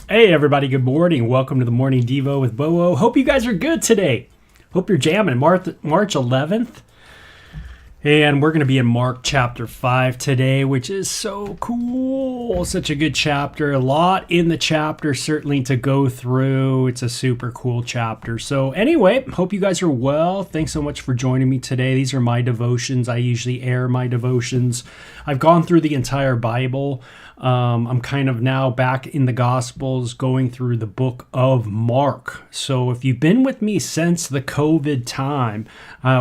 Hey everybody, good morning. Welcome to the Morning Devo with Bo. Hope you guys are good today. Hope you're jamming. March 11th. And we're going to be in Mark chapter 5 today, which is so cool. Such a good chapter. A lot in the chapter, certainly to go through. It's a super cool chapter. So anyway, hope you guys are well. Thanks so much for joining me today. These are my devotions. I usually air my devotions. I've gone through the entire Bible. I'm kind of now back in the Gospels going through the book of Mark. So if you've been with me since the COVID time,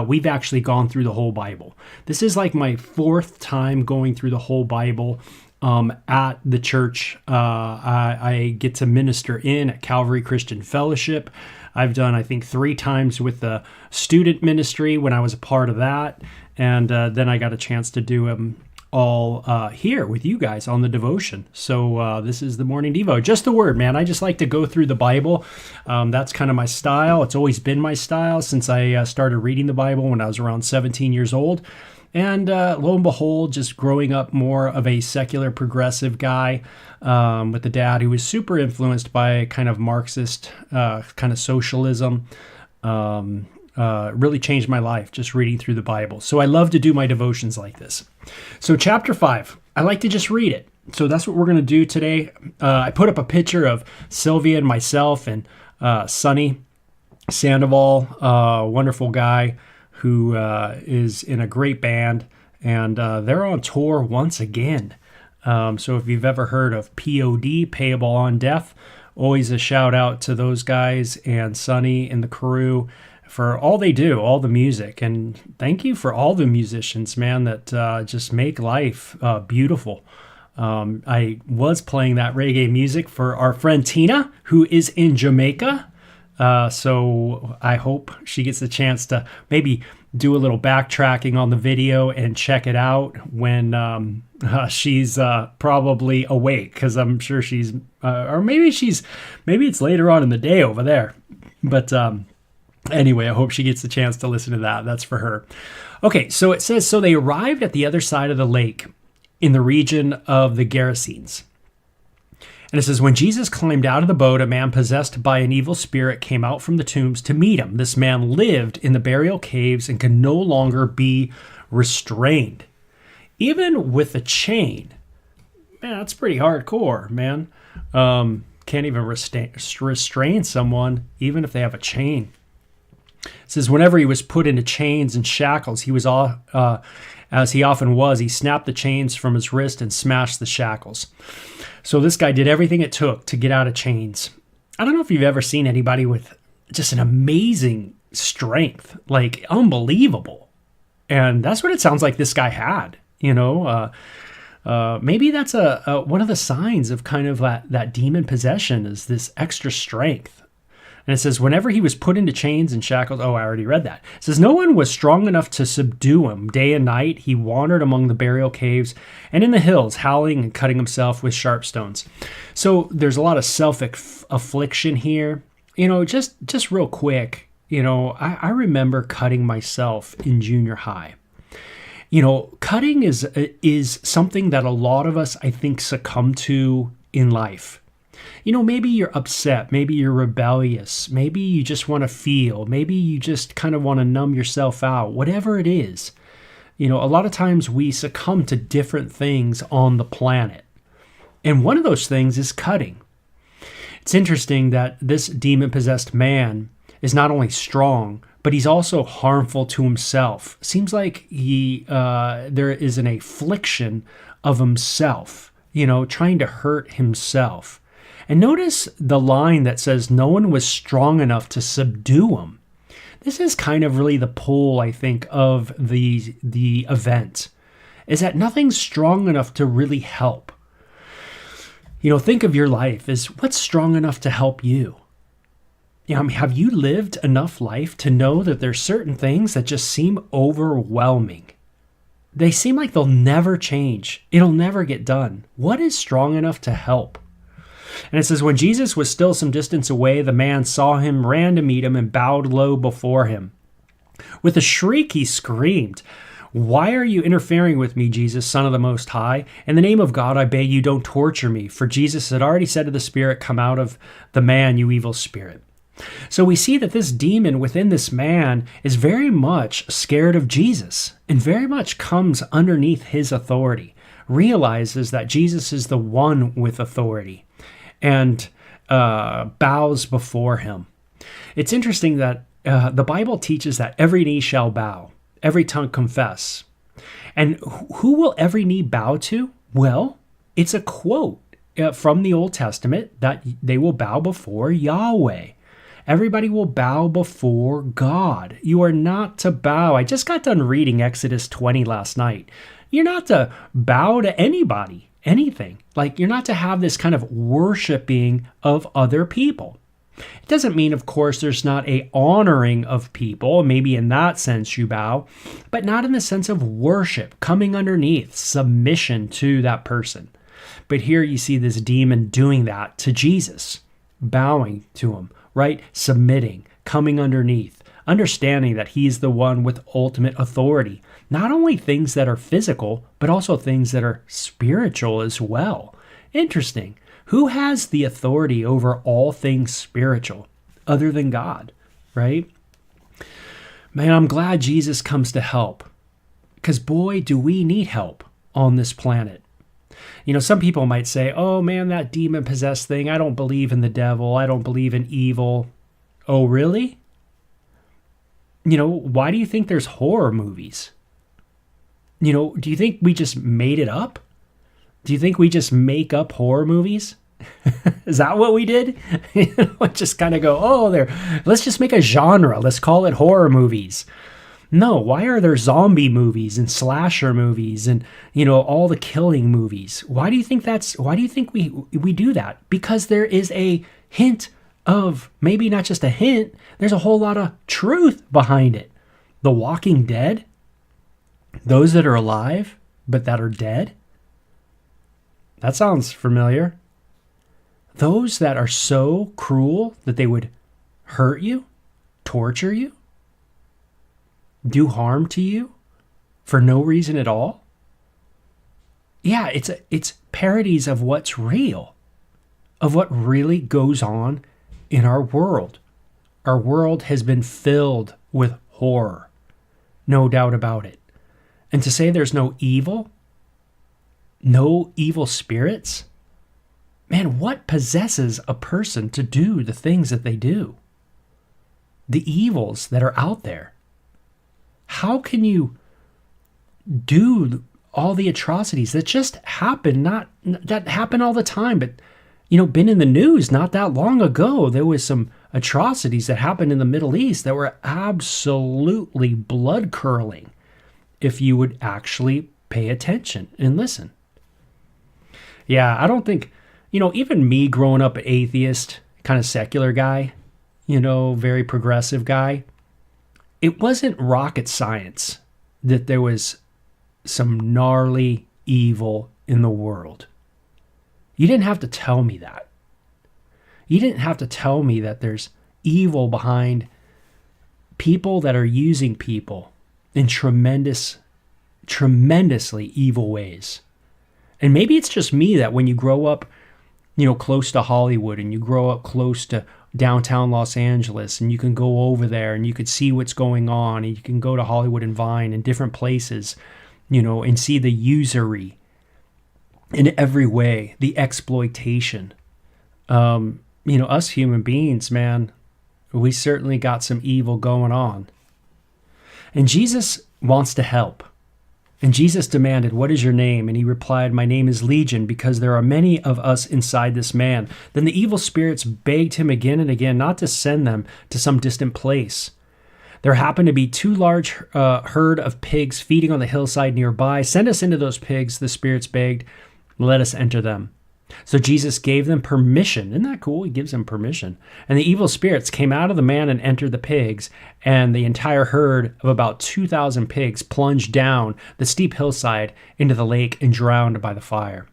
we've actually gone through the whole Bible. This is like my fourth time going through the whole Bible at the church I get to minister in at Calvary Christian Fellowship. I've done, I think, 3 times with the student ministry when I was a part of that. And then I got a chance to do them all here with you guys on the devotion. So this is the Morning Devo. Just the word, man. I just like to go through the Bible. That's kind of my style. It's always been my style since I started reading the Bible when I was around 17 years old. And lo and behold, just growing up more of a secular progressive guy with a dad who was super influenced by kind of Marxist kind of socialism. Really changed my life just reading through the Bible. So I love to do my devotions like this. So chapter 5, I like to just read it. So that's what we're going to do today. I put up a picture of Sylvia and myself and Sonny Sandoval, wonderful guy who is in a great band. And they're on tour once again. So if you've ever heard of POD, Payable on Death, always a shout out to those guys and Sonny and the crew for all they do, all the music. And thank you for all the musicians, man, that just make life beautiful. I was playing that reggae music for our friend Tina, who is in Jamaica. So I hope she gets a chance to maybe do a little backtracking on the video and check it out when she's probably awake, because I'm sure she's, or maybe it's later on in the day over there. But anyway, I hope she gets the chance to listen to that. That's for her. Okay, so it says, so they arrived at the other side of the lake in the region of the Gerasenes. And it says, when Jesus climbed out of the boat, a man possessed by an evil spirit came out from the tombs to meet him. This man lived in the burial caves and could no longer be restrained. Even with a chain. Man, that's pretty hardcore, man. Can't even restrain someone, even if they have a chain. It says, whenever he was put into chains and shackles, he was as he often was, he snapped the chains from his wrist and smashed the shackles. So this guy did everything it took to get out of chains. I don't know if you've ever seen anybody with just an amazing strength, like unbelievable. And that's what it sounds like this guy had, you know. Maybe that's one of the signs of kind of that demon possession is this extra strength. And it says, whenever he was put into chains and shackles, I already read that. It says, no one was strong enough to subdue him. Day and night, he wandered among the burial caves and in the hills, howling and cutting himself with sharp stones. So there's a lot of self-affliction here. You know, just real quick, you know, I remember cutting myself in junior high. You know, cutting is something that a lot of us, I think, succumb to in life. You know, maybe you're upset, maybe you're rebellious, maybe you just want to feel, maybe you just kind of want to numb yourself out, whatever it is. You know, a lot of times we succumb to different things on the planet. And one of those things is cutting. It's interesting that this demon-possessed man is not only strong, but he's also harmful to himself. Seems like there is an affliction of himself, you know, trying to hurt himself. And notice the line that says no one was strong enough to subdue him. This is kind of really the pull, I think, of the event, is that nothing's strong enough to really help. You know, think of your life as what's strong enough to help you. You know, I mean, have you lived enough life to know that there's certain things that just seem overwhelming? They seem like they'll never change. It'll never get done. What is strong enough to help? And it says, when Jesus was still some distance away, the man saw him, ran to meet him, and bowed low before him. With a shriek, he screamed, "Why are you interfering with me, Jesus, Son of the Most High? In the name of God, I beg you, don't torture me." For Jesus had already said to the spirit, "Come out of the man, you evil spirit." So we see that this demon within this man is very much scared of Jesus and very much comes underneath his authority, realizes that Jesus is the one with authority, and bows before him. It's interesting that the Bible teaches that every knee shall bow, every tongue confess. And who will every knee bow to? Well, it's a quote from the Old Testament that they will bow before Yahweh. Everybody will bow before God. You are not to bow. I just got done reading Exodus 20 last night. You're not to bow to anybody, anything. Like, you're not to have this kind of worshiping of other people. It doesn't mean, of course, there's not a honoring of people. Maybe in that sense you bow, but not in the sense of worship, coming underneath, submission to that person. But here you see this demon doing that to Jesus, bowing to him, right? Submitting, coming underneath, understanding that he's the one with ultimate authority. Not only things that are physical, but also things that are spiritual as well. Interesting. Who has the authority over all things spiritual other than God, right? Man, I'm glad Jesus comes to help, because boy, do we need help on this planet. You know, some people might say, "Oh man, that demon-possessed thing, I don't believe in the devil. I don't believe in evil." Oh, really? You know, why do you think there's horror movies? You know, do you think we just made it up? Do you think we just make up horror movies? Is that what we did? Just kind of go, "Oh, let's just make a genre. Let's call it horror movies." No, why are there zombie movies and slasher movies and, all the killing movies? Why do you think we do that? Because there is a hint of, maybe not just a hint, there's a whole lot of truth behind it. The Walking Dead, those that are alive but that are dead. That sounds familiar. Those that are so cruel that they would hurt you, torture you, do harm to you for no reason at all. Yeah, it's parodies of what's real, of what really goes on in our world. Our world has been filled with horror, no doubt about it. And to say there's no evil spirits, man, what possesses a person to do the things that they do? The evils that are out there. How can you do all the atrocities that just happen, that happen all the time, but, been in the news not that long ago? There was some atrocities that happened in the Middle East that were absolutely blood-curdling if you would actually pay attention and listen. Yeah, I don't think, even me growing up atheist, kind of secular guy, very progressive guy, it wasn't rocket science that there was some gnarly evil in the world. You didn't have to tell me that. You didn't have to tell me that there's evil behind people that are using people in tremendously evil ways. And maybe it's just me that when you grow up, close to Hollywood, and you grow up close to downtown Los Angeles, and you can go over there and you could see what's going on, and you can go to Hollywood and Vine and different places, and see the usury in every way, the exploitation. Us human beings, man, we certainly got some evil going on. And Jesus wants to help. And Jesus demanded, "What is your name?" And he replied, "My name is Legion, because there are many of us inside this man." Then the evil spirits begged him again and again not to send them to some distant place. There happened to be two large herd of pigs feeding on the hillside nearby. "Send us into those pigs," the spirits begged. "Let us enter them." So Jesus gave them permission. Isn't that cool? He gives them permission. And the evil spirits came out of the man and entered the pigs, and the entire herd of about 2,000 pigs plunged down the steep hillside into the lake and drowned by the fire.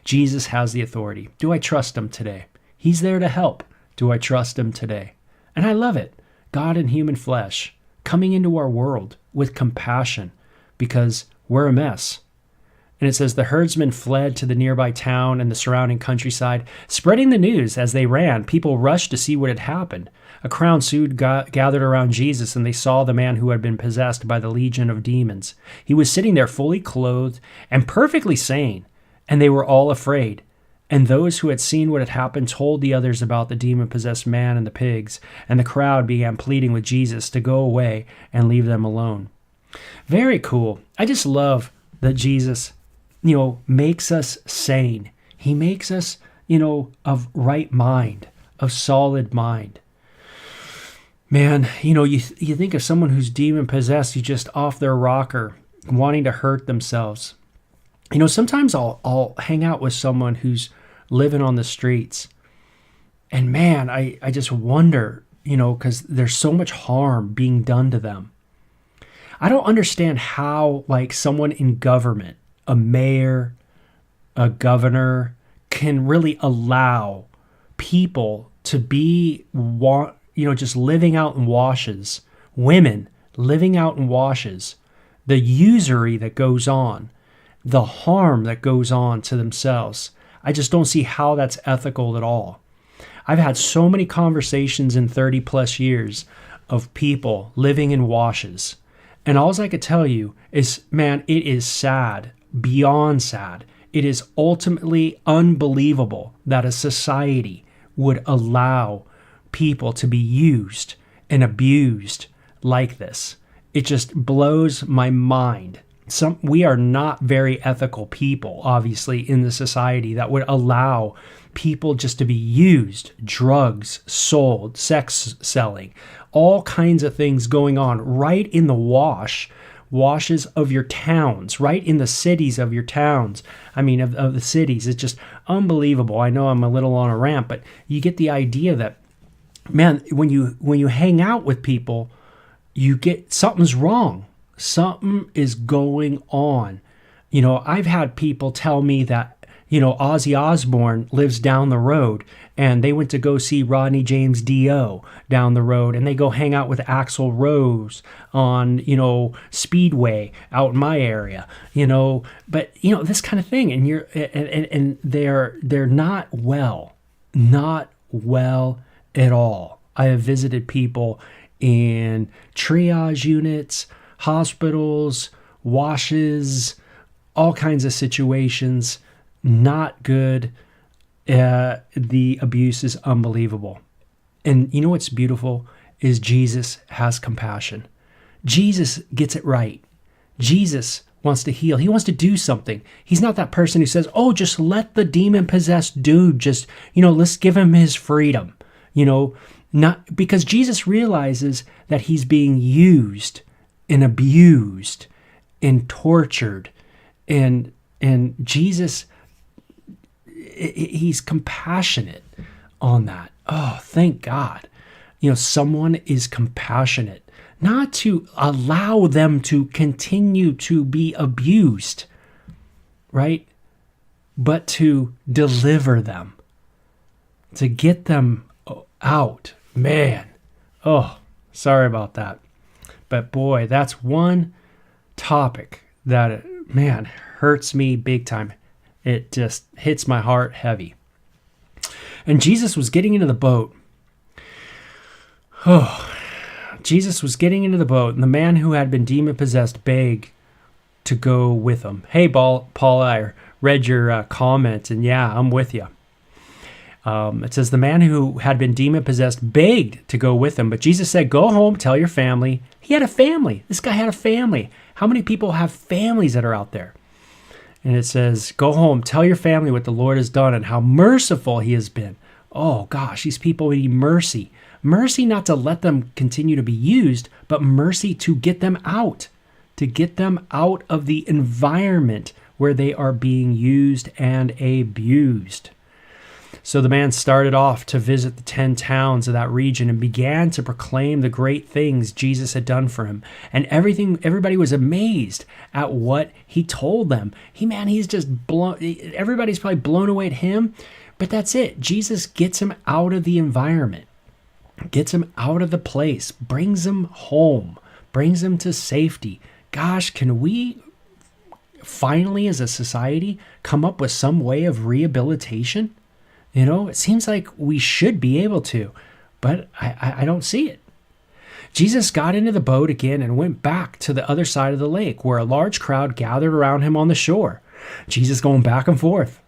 Jesus has the authority. Do I trust him today? He's there to help. Do I trust him today? And I love it. God in human flesh, coming into our world with compassion, because we're a mess. And it says, the herdsmen fled to the nearby town and the surrounding countryside, spreading the news. As they ran, people rushed to see what had happened. A crowd soon gathered around Jesus, and they saw the man who had been possessed by the legion of demons. He was sitting there fully clothed and perfectly sane, and they were all afraid. And those who had seen what had happened told the others about the demon-possessed man and the pigs, and the crowd began pleading with Jesus to go away and leave them alone. Very cool. I just love that Jesus makes us sane. He makes us, of right mind, of solid mind. Man, you think of someone who's demon possessed, who's just off their rocker, wanting to hurt themselves. Sometimes I'll hang out with someone who's living on the streets, and man, I just wonder, because there's so much harm being done to them. I don't understand how, someone in government, a mayor, a governor, can really allow people to be, just living out in washes, women living out in washes, the usury that goes on, the harm that goes on to themselves. I just don't see how that's ethical at all. I've had so many conversations in 30 plus years of people living in washes. And all I could tell you is, man, it is sad. Beyond sad. It is ultimately unbelievable that a society would allow people to be used and abused like this. It just blows my mind. We are not very ethical people, obviously, in the society that would allow people just to be used, drugs sold, sex selling, all kinds of things going on right in the washes of your towns, right in the cities of your towns. Of the cities. It's just unbelievable. I know I'm a little on a rant, but you get the idea that, man, when you hang out with people, you get something's wrong. Something is going on. I've had people tell me that, Ozzy Osbourne lives down the road, and they went to go see Rodney James Dio down the road, and they go hang out with Axl Rose on, Speedway out in my area, but this kind of thing, and they're not well at all. I have visited people in triage units, hospitals, washes, all kinds of situations. Not good. The abuse is unbelievable. And what's beautiful is Jesus has compassion. Jesus gets it right. Jesus wants to heal. He wants to do something. He's not that person who says, oh, just let the demon-possessed dude let's give him his freedom. Not because Jesus realizes that he's being used and abused and tortured. And Jesus, he's compassionate on that. Oh, thank God. Someone is compassionate, not to allow them to continue to be abused, right? But to deliver them, to get them out. Man. Oh, sorry about that. But boy, that's one topic that, man, hurts me big time. It just hits my heart heavy. And Jesus was getting into the boat. Oh, Jesus was getting into the boat, and the man who had been demon-possessed begged to go with him. Hey, Paul, I read your comment, and yeah, I'm with you. It says the man who had been demon-possessed begged to go with him, but Jesus said, go home, tell your family. He had a family. This guy had a family. How many people have families that are out there? And it says, go home, tell your family what the Lord has done and how merciful he has been. Oh gosh, these people need mercy. Mercy not to let them continue to be used, but mercy to get them out of the environment where they are being used and abused. So the man started off to visit the 10 towns of that region and began to proclaim the great things Jesus had done for him. And everybody was amazed at what he told them. He's just blown. Everybody's probably blown away at him, but that's it. Jesus gets him out of the environment, gets him out of the place, brings him home, brings him to safety. gosh, can we finally as a society come up with some way of rehabilitation? It seems like we should be able to, but I don't see it. Jesus got into the boat again and went back to the other side of the lake where a large crowd gathered around him on the shore. Jesus going back and forth.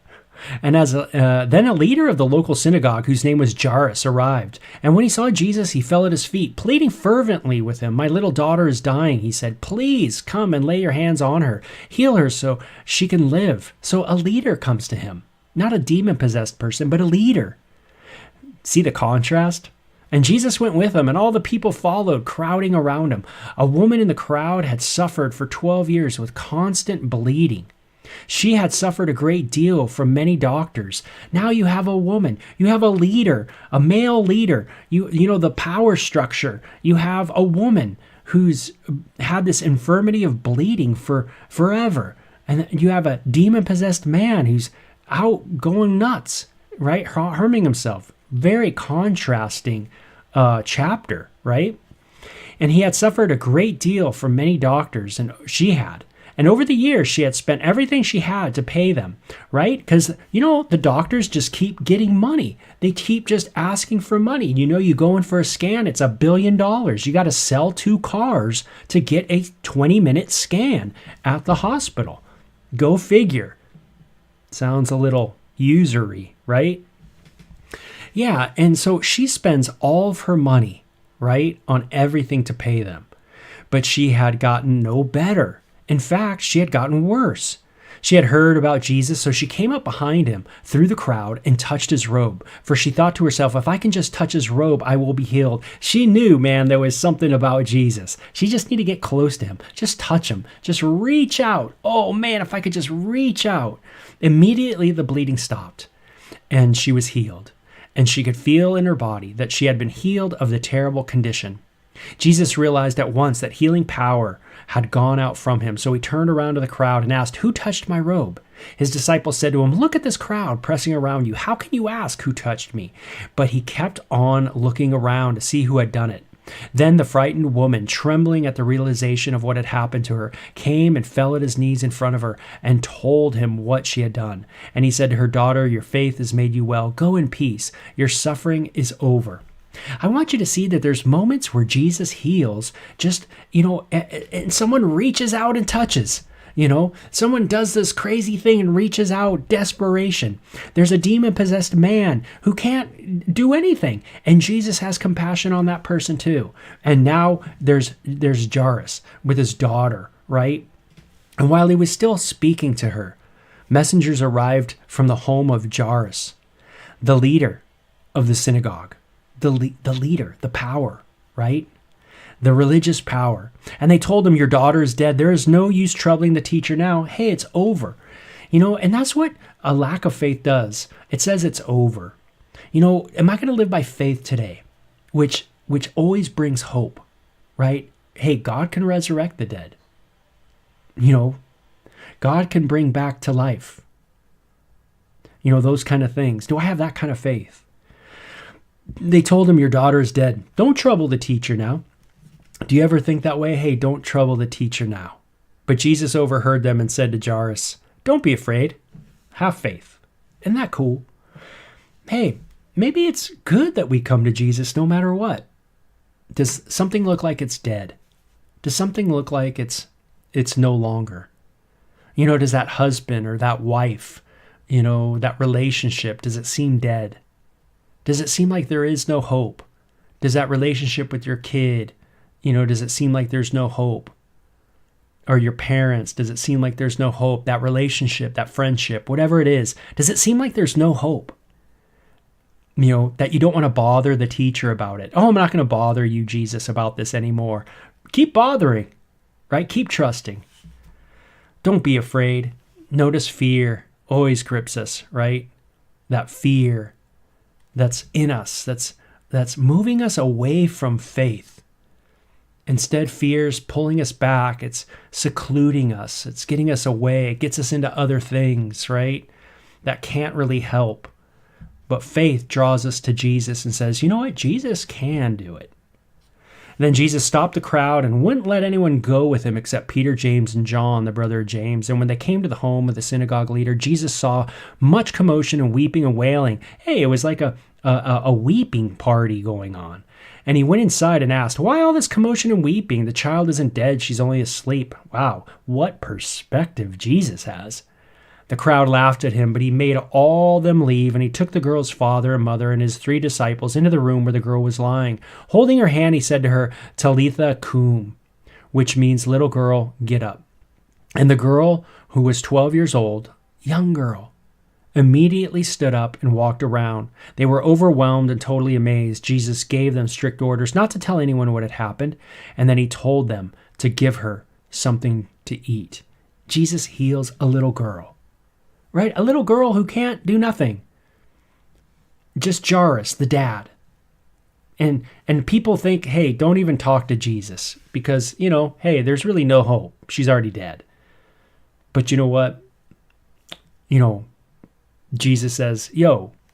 And then a leader of the local synagogue, whose name was Jairus, arrived. And when he saw Jesus, he fell at his feet, pleading fervently with him. "My little daughter is dying," he said. "Please come and lay your hands on her. Heal her so she can live." So a leader comes to him. Not a demon-possessed person, but a leader. See the contrast? And Jesus went with him, and all the people followed, crowding around him. A woman in the crowd had suffered for 12 years with constant bleeding. She had suffered a great deal from many doctors. Now you have a woman. You have a leader, a male leader. You know the power structure. You have a woman who's had this infirmity of bleeding for forever. And you have a demon-possessed man who's out going nuts, right? Harming himself. Very contrasting chapter, right? And he had suffered a great deal from many doctors, and she had. And over the years, she had spent everything she had to pay them, right? Because, the doctors just keep getting money. They keep just asking for money. You go in for a scan, it's $1 billion. You got to sell 2 cars to get a 20-minute scan at the hospital. Go figure. Sounds a little usury, right? Yeah, and so she spends all of her money, right, on everything to pay them. But she had gotten no better. In fact, she had gotten worse. She had heard about Jesus, so she came up behind him through the crowd and touched his robe. For she thought to herself, if I can just touch his robe, I will be healed. She knew, man, there was something about Jesus. She just needed to get close to him. Just touch him. Just reach out. Oh, man, if I could just reach out. Immediately, the bleeding stopped, and she was healed. And she could feel in her body that she had been healed of the terrible condition. Jesus realized at once that healing power had gone out from him, so he turned around to the crowd and asked, "Who touched my robe?" His disciples said to him, "Look at this crowd pressing around you. How can you ask who touched me?" But he kept on looking around to see who had done it. Then the frightened woman, trembling at the realization of what had happened to her, came and fell at his knees in front of her and told him what she had done. And he said to her, "Daughter, your faith has made you well. Go in peace. Your suffering is over." I want you to see that there's moments where Jesus heals just, and someone reaches out and touches. Someone does this crazy thing and reaches out, desperation. There's a demon-possessed man who can't do anything, and Jesus has compassion on that person too. And now there's Jairus with his daughter, right? And while he was still speaking to her, messengers arrived from the home of Jairus, the leader of the synagogue, the leader, the power, right? The religious power. And they told him, "Your daughter is dead. There is no use troubling the teacher now. Hey, it's over." And that's what a lack of faith does. It says it's over. Am I going to live by faith today? Which always brings hope, right? Hey, God can resurrect the dead. God can bring back to life. Those kind of things. Do I have that kind of faith? They told him, "Your daughter is dead. Don't trouble the teacher now." Do you ever think that way? Hey, don't trouble the teacher now. But Jesus overheard them and said to Jairus, "Don't be afraid. Have faith." Isn't that cool? Hey, maybe it's good that we come to Jesus no matter what. Does something look like it's dead? Does something look like it's no longer? Does that husband or that wife, that relationship, does it seem dead? Does it seem like there is no hope? Does that relationship with your kid, does it seem like there's no hope? Or your parents, does it seem like there's no hope? That relationship, that friendship, whatever it is, does it seem like there's no hope? That you don't want to bother the teacher about it. "Oh, I'm not going to bother you, Jesus, about this anymore." Keep bothering, right? Keep trusting. Don't be afraid. Notice fear always grips us, right? That fear that's in us, that's moving us away from faith. Instead, fear's pulling us back. It's secluding us. It's getting us away. It gets us into other things, right? That can't really help. But faith draws us to Jesus and says, you know what? Jesus can do it. Then Jesus stopped the crowd and wouldn't let anyone go with him except Peter, James, and John, the brother of James. And when they came to the home of the synagogue leader, Jesus saw much commotion and weeping and wailing. Hey, it was like a weeping party going on. And he went inside and asked, "Why all this commotion and weeping? The child isn't dead, she's only asleep." Wow, what perspective Jesus has. The crowd laughed at him, but he made all them leave, and he took the girl's father and mother and his 3 disciples into the room where the girl was lying. Holding her hand, he said to her, "Talitha cum," which means, "Little girl, get up." And the girl, who was 12 years old, young girl, immediately stood up and walked around. They were overwhelmed and totally amazed. Jesus gave them strict orders not to tell anyone what had happened, and then he told them to give her something to eat. Jesus heals a little girl. Right? A little girl who can't do nothing. Just Jairus, the dad. And people think, hey, don't even talk to Jesus because, hey, there's really no hope. She's already dead. But you know what? Jesus says,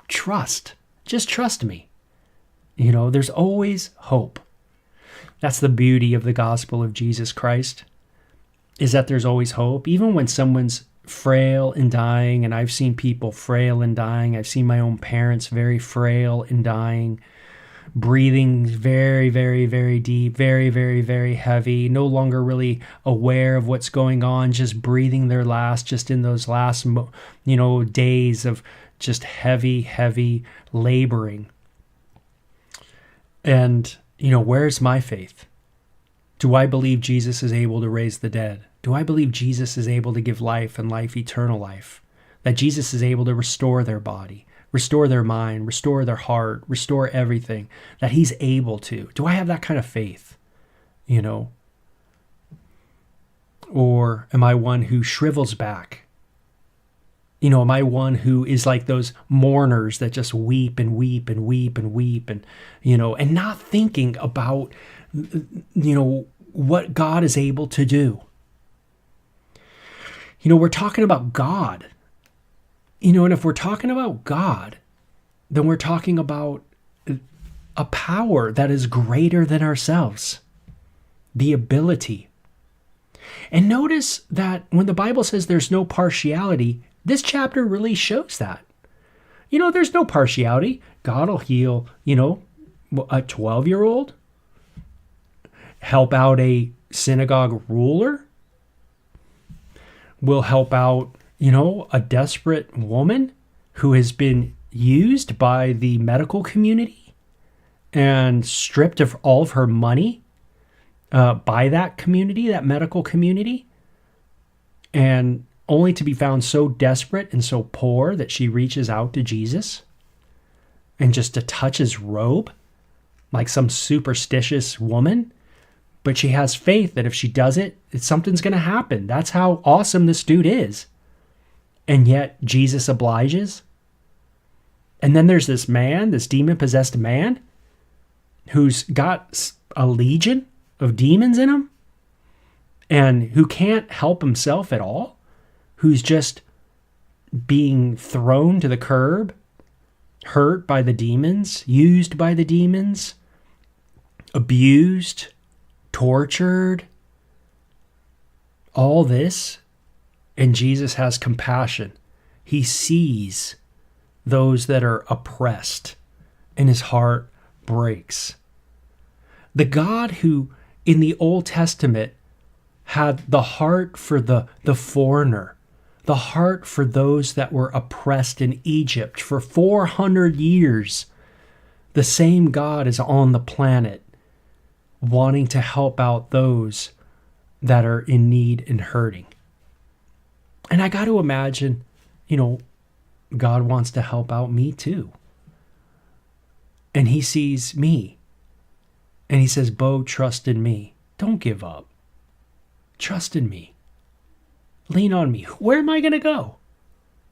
trust. Just trust me. There's always hope. That's the beauty of the gospel of Jesus Christ, is that there's always hope. Even when someone's frail and dying, and I've seen people frail and dying. I've seen my own parents very frail and dying, breathing very, very, very deep, very, very, very heavy, no longer really aware of what's going on, just breathing their last, just in those last, days of just heavy, heavy laboring. And, where's my faith? Do I believe Jesus is able to raise the dead? Do I believe Jesus is able to give life and life, eternal life? That Jesus is able to restore their body, restore their mind, restore their heart, restore everything, that he's able to. Do I have that kind of faith? Or am I one who shrivels back? Am I one who is like those mourners that just weep and weep and weep and weep and not thinking about, what God is able to do? We're talking about God. And if we're talking about God, then we're talking about a power that is greater than ourselves, the ability. And notice that when the Bible says there's no partiality, this chapter really shows that. There's no partiality. God will heal, a 12-year-old, help out a synagogue ruler, will help out, a desperate woman who has been used by the medical community and stripped of all of her money by that community, that medical community, and only to be found so desperate and so poor that she reaches out to Jesus and just to touch his robe like some superstitious woman. But she has faith that if she does it, something's going to happen. That's how awesome this dude is. And yet Jesus obliges. And then there's this man, this demon-possessed man, who's got a legion of demons in him and who can't help himself at all, who's just being thrown to the curb, hurt by the demons, used by the demons, abused, tortured, all this, and Jesus has compassion. He sees those that are oppressed, and his heart breaks. The God who in the Old Testament had the heart for the foreigner, the heart for those that were oppressed in Egypt for 400 years, the same God is on the planet, wanting to help out those that are in need and hurting. And I got to imagine, God wants to help out me too. And he sees me. And he says, Bo, trust in me. Don't give up. Trust in me. Lean on me. Where am I going to go?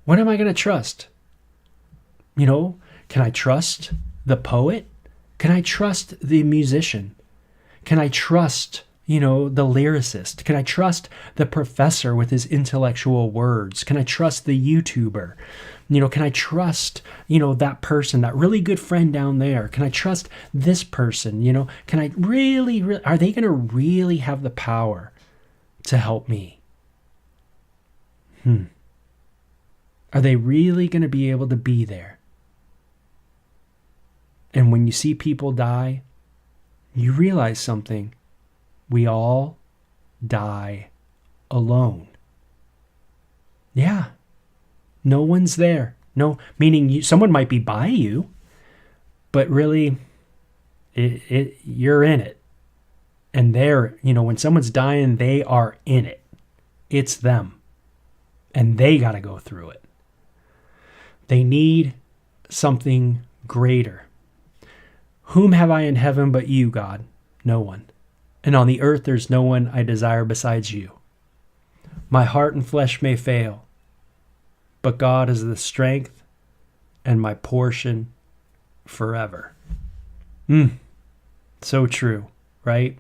What am I going to trust? Can I trust the poet? Can I trust the musician? Can I trust the lyricist? Can I trust the professor with his intellectual words? Can I trust the YouTuber? Can I trust, that person, that really good friend down there? Can I trust this person? Can I really, are they going to really have the power to help me? Are they really going to be able to be there? And when you see people die, you realize something. We all die alone. Yeah. No one's there. No, meaning someone might be by you, but really, you're in it. And they're, when someone's dying, they are in it. It's them. And they got to go through it. They need something greater. Whom have I in heaven but you, God? No one. And on the earth there's no one I desire besides you. My heart and flesh may fail, but God is the strength and my portion forever. So true, right?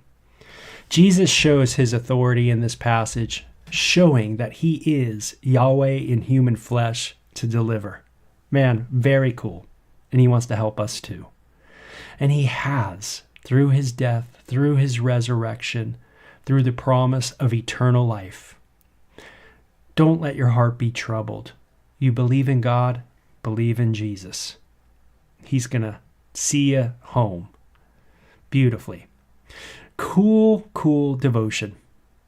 Jesus shows his authority in this passage, showing that he is Yahweh in human flesh to deliver. Man, very cool. And he wants to help us too. And he has, through his death, through his resurrection, through the promise of eternal life. Don't let your heart be troubled. You believe in God, believe in Jesus. He's going to see you home beautifully. Cool devotion.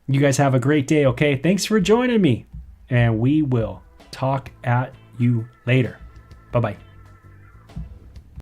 You guys have a great day, okay? Thanks for joining me. And we will talk at you later. Bye-bye.